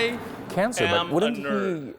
I Cancer, am but wouldn't a nerd. he...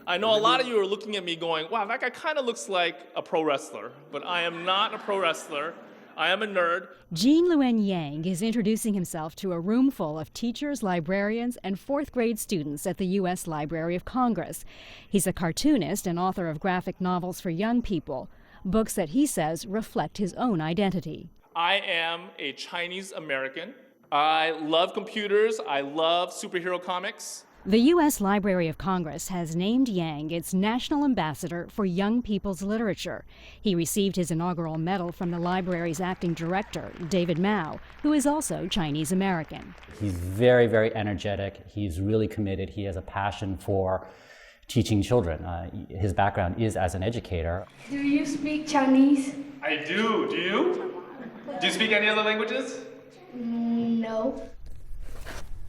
I know a lot of you are looking at me going, wow, that guy kind of looks like a pro wrestler, but I am not a pro wrestler. I am a nerd. Genne Luen Yang is introducing himself to a room full of teachers, librarians, and fourth-grade students at the U.S. Library of Congress. He's a cartoonist and author of graphic novels for young people, books that he says reflect his own identity. I am a Chinese American. I love computers. I love superhero comics. The U.S. Library of Congress has named Yang its National Ambassador for Young People's Literature. He received his inaugural medal from the library's acting director, David Mao, who is also Chinese American. He's very, very energetic. He's really committed. He has a passion for teaching children. His background is as an educator. Do you speak Chinese? I do. Do you? Do you speak any other languages? No.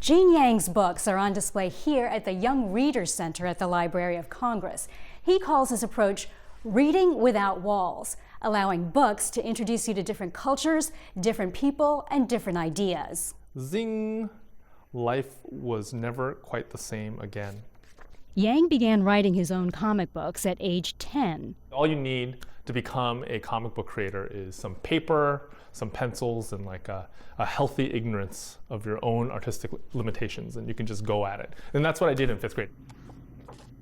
Genne Yang's books are on display here at the Young Readers Center at the Library of Congress. He calls his approach reading without walls, allowing books to introduce you to different cultures, different people, and different ideas. Zing! Life was never quite the same again. Yang began writing his own comic books at age 10. All you need to become a comic book creator is some paper, some pencils, and like a healthy ignorance of your own artistic limitations, and you can just go at it. And that's what I did in 5th grade.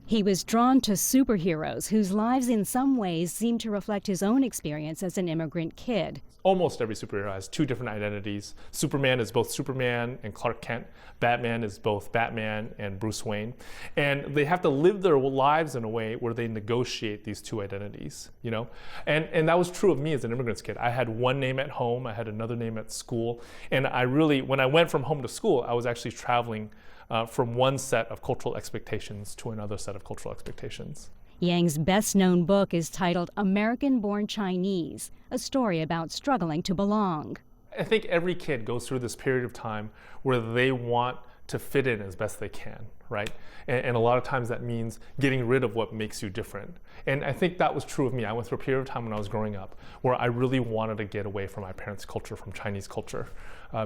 He was drawn to superheroes whose lives in some ways seemed to reflect his own experience as an immigrant kid. Almost every superhero has 2 different identities. Superman is both Superman and Clark Kent. Batman is both Batman and Bruce Wayne. And they have to live their lives in a way where they negotiate these 2 identities, you know? And that was true of me as an immigrant kid. I had one name at home, I had another name at school. And I really, when I went from home to school, I was actually traveling from one set of cultural expectations to another set of cultural expectations. Yang's best-known book is titled American-Born Chinese, a story about struggling to belong. I think every kid goes through this period of time where they want to fit in as best they can, right? And a lot of times that means getting rid of what makes you different. And I think that was true of me. I went through a period of time when I was growing up where I really wanted to get away from my parents' culture, from Chinese culture,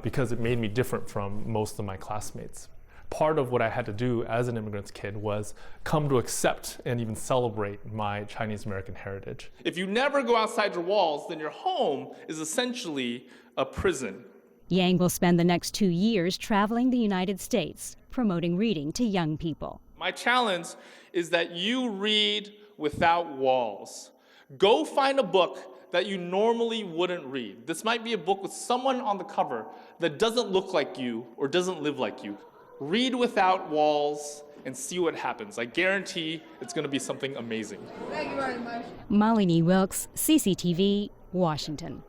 because it made me different from most of my classmates. Part of what I had to do as an immigrant kid was come to accept and even celebrate my Chinese American heritage. If you never go outside your walls, then your home is essentially a prison. Yang will spend the next 2 years traveling the United States, promoting reading to young people. My challenge is that you read without walls. Go find a book that you normally wouldn't read. This might be a book with someone on the cover that doesn't look like you or doesn't live like you. Read without walls and see what happens. I guarantee it's going to be something amazing. Thank you very much. Malini Wilkes, CCTV, Washington.